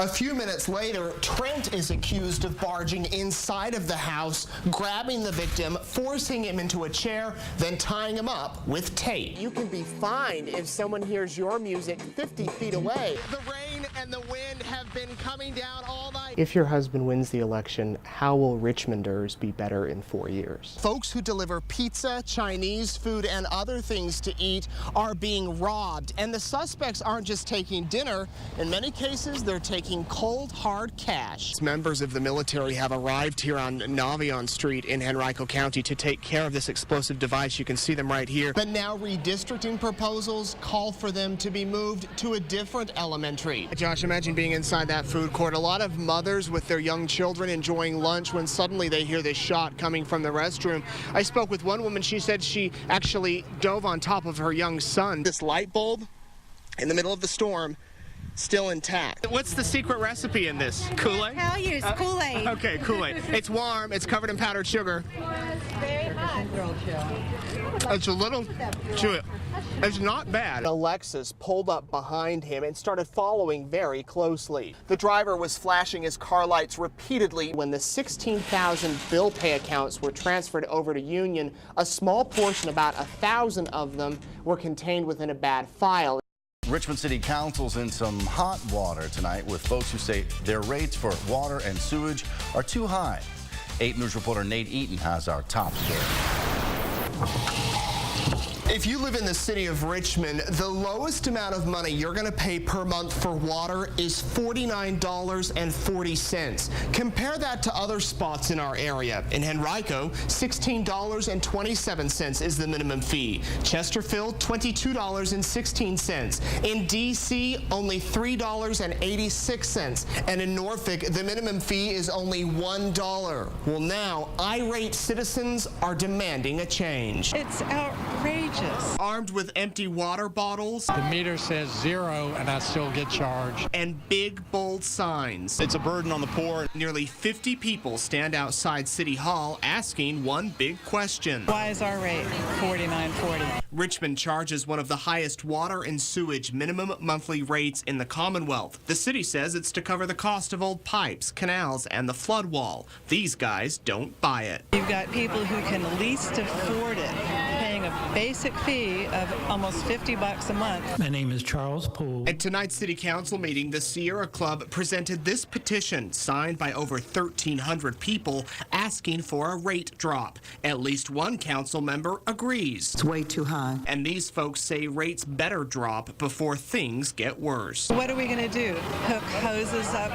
A few minutes later, Trent is accused of barging inside of the house, grabbing the victim, forcing him into a chair, then tying him up with tape. You can be fined if someone hears your music 50 feet away. The rain and the wind have been coming down all night. If your husband wins the election, how will Richmonders be better in 4 years? Folks who deliver pizza, Chinese food, and other things to eat are being robbed. And the suspects aren't just taking dinner. In many cases, they're taking cold, hard cash. Members of the military have arrived here on Navion Street in Henrico County to take care of this explosive device. You can see them right here. But now redistricting proposals call for them to be moved to a different elementary. Josh, imagine being inside that food court. A lot of mothers with their young children enjoying lunch when suddenly they hear this shot coming from the restroom. I spoke with one woman. She said she actually dove on top of her young son. This light bulb in the middle of the storm, still intact. What's the secret recipe in this? Kool-Aid? Hell yes, Kool-Aid. Okay, Kool-Aid. It's warm, it's covered in powdered sugar. Very hot. It's a little chewy. It's not bad. A Lexus pulled up behind him and started following very closely. The driver was flashing his car lights repeatedly. When the 16,000 bill pay accounts were transferred over to Union, a small portion, about 1,000 of them, were contained within a bad file. Richmond City Council's in some hot water tonight with folks who say their rates for water and sewage are too high. 8 News reporter Nate Eaton has our top story. If you live in the city of Richmond, the lowest amount of money you're going to pay per month for water is $49.40. Compare that to other spots in our area. In Henrico, $16.27 is the minimum fee. Chesterfield, $22.16. In D.C., only $3.86. And in Norfolk, the minimum fee is only $1. Well, now, irate citizens are demanding a change. It's outrageous. Armed with empty water bottles. The meter says 0 and I still get charged. And big, bold signs. It's a burden on the poor. Nearly 50 people stand outside City Hall asking one big question. Why is our rate $49.40? Richmond charges one of the highest water and sewage minimum monthly rates in the Commonwealth. The city says it's to cover the cost of old pipes, canals, and the flood wall. These guys don't buy it. You've got people who can least afford it, paying a basic fee of almost $50 a month. My name is Charles Poole. At tonight's City Council meeting, the Sierra Club presented this petition signed by over 1,300 people asking for a rate drop. At least one council member agrees. It's way too high. And these folks say rates better drop before things get worse. What are we going to do? Hook hoses up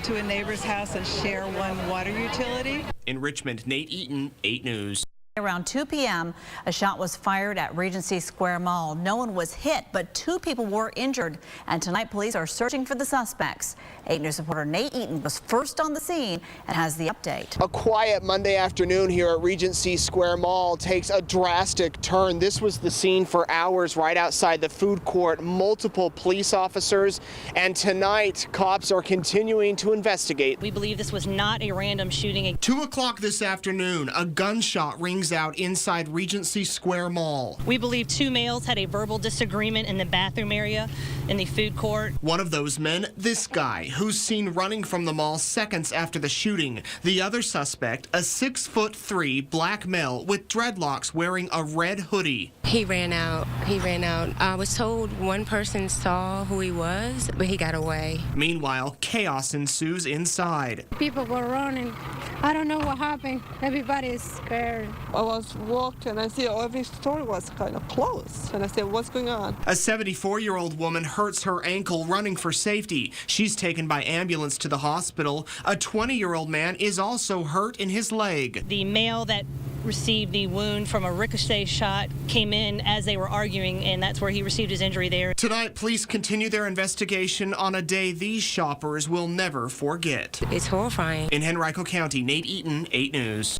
to a neighbor's house and share one water utility? In Richmond, Nate Eaton, 8 News. Around 2 p.m., a shot was fired at Regency Square Mall. No one was hit, but 2 people were injured. And tonight, police are searching for the suspects. 8 News reporter Nate Eaton was first on the scene and has the update. A quiet Monday afternoon here at Regency Square Mall takes a drastic turn. This was the scene for hours right outside the food court. Multiple police officers. And tonight, cops are continuing to investigate. We believe this was not a random shooting. 2 o'clock this afternoon, a gunshot rings out inside Regency Square Mall. We believe 2 males had a verbal disagreement in the bathroom area in the food court. One of those men, this guy, who's seen running from the mall seconds after the shooting. The other suspect, a 6'3" black male with dreadlocks wearing a red hoodie. He ran out. I was told one person saw who he was, but he got away. Meanwhile, chaos ensues inside. People were running. I don't know what happened. Everybody is scared. I was walking and I see every store was kind of closed. And I said, what's going on? A 74-year-old woman hurts her ankle running for safety. She's taken by ambulance to the hospital. A 20-year-old man is also hurt in his leg. The male that received the wound from a ricochet shot came in as they were arguing, and that's where he received his injury there. Tonight, police continue their investigation on a day these shoppers will never forget. It's horrifying. In Henrico County, Nate Eaton, 8 News.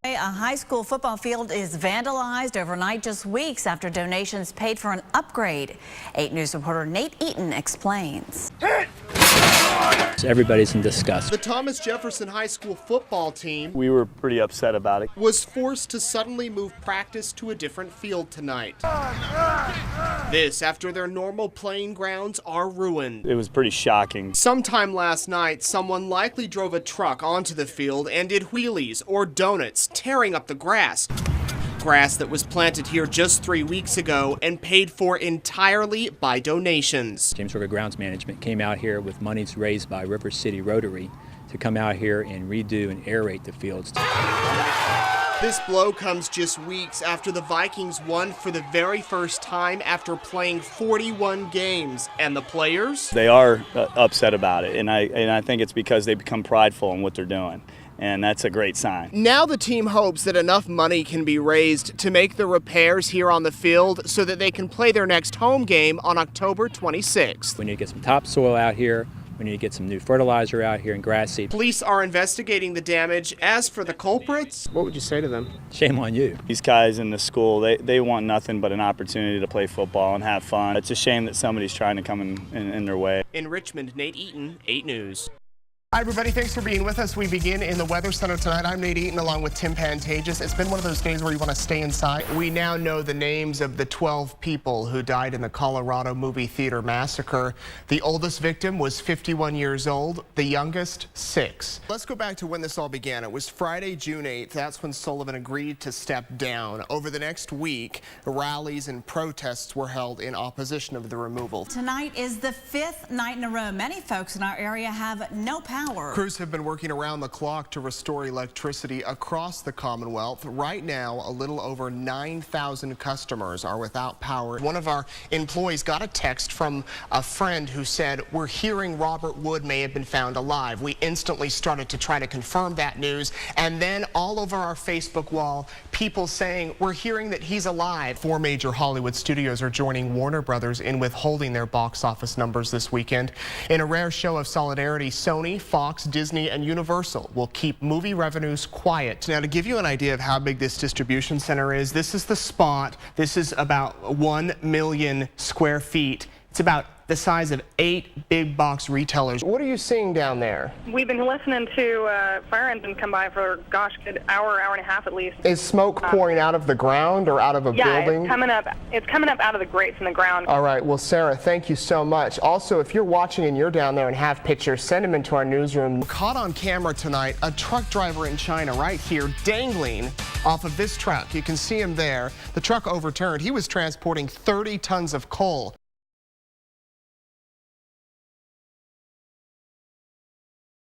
A high school football field is vandalized overnight just weeks after donations paid for an upgrade. 8 News reporter Nate Eaton explains. Everybody's in disgust. The Thomas Jefferson High School football team We were pretty upset about it. was forced to suddenly move practice to a different field tonight. This after their normal playing grounds are ruined. It was pretty shocking. Sometime last night, someone likely drove a truck onto the field and did wheelies or donuts, tearing up the grass. Grass that was planted here just 3 weeks ago and paid for entirely by donations. James River Grounds Management came out here with monies raised by River City Rotary to come out here and redo and aerate the fields. This blow comes just weeks after the Vikings won for the very first time after playing 41 games. And the players? They are upset about it, and I think it's because they become prideful in what they're doing. And that's a great sign. Now the team hopes that enough money can be raised to make the repairs here on the field so that they can play their next home game on October 26th. We need to get some topsoil out here. We need to get some new fertilizer out here and grass seed. Police are investigating the damage. As for the culprits, what would you say to them? Shame on you. These guys in the school, they want nothing but an opportunity to play football and have fun. It's a shame that somebody's trying to come in their way. In Richmond, Nate Eaton, 8 News. Hi, everybody. Thanks for being with us. We begin in the Weather Center tonight. I'm Nate Eaton along with Tim Pantages. It's been one of those days where you want to stay inside. We now know the names of the 12 people who died in the Colorado movie theater massacre. The oldest victim was 51 years old, the youngest 6. Let's go back to when this all began. It was Friday, June 8th. That's when Sullivan agreed to step down. Over the next week, rallies and protests were held in opposition of the removal. Tonight is the 5th night in a row. Many folks in our area have no power. Crews have been working around the clock to restore electricity across the Commonwealth. Right now, a little over 9,000 customers are without power. One of our employees got a text from a friend who said, "We're hearing Robert Wood may have been found alive." We instantly started to try to confirm that news, and then all over our Facebook wall, people saying, "We're hearing that he's alive." 4 major Hollywood studios are joining Warner Brothers in withholding their box office numbers this weekend. In a rare show of solidarity, Sony, Fox, Disney, and Universal will keep movie revenues quiet. Now, to give you an idea of how big this distribution center is, this is the spot. This is about 1 million square feet. It's about the size of 8 big box retailers. What are you seeing down there? We've been listening to fire engine come by for, gosh, a good hour and a half at least. Is smoke pouring out of the ground or out of a building? Yeah, it's coming up out of the grates in the ground. All right, well, Sarah, thank you so much. Also, if you're watching and you're down there and have pictures, send them into our newsroom. Caught on camera tonight, a truck driver in China right here dangling off of this truck. You can see him there. The truck overturned. He was transporting 30 tons of coal.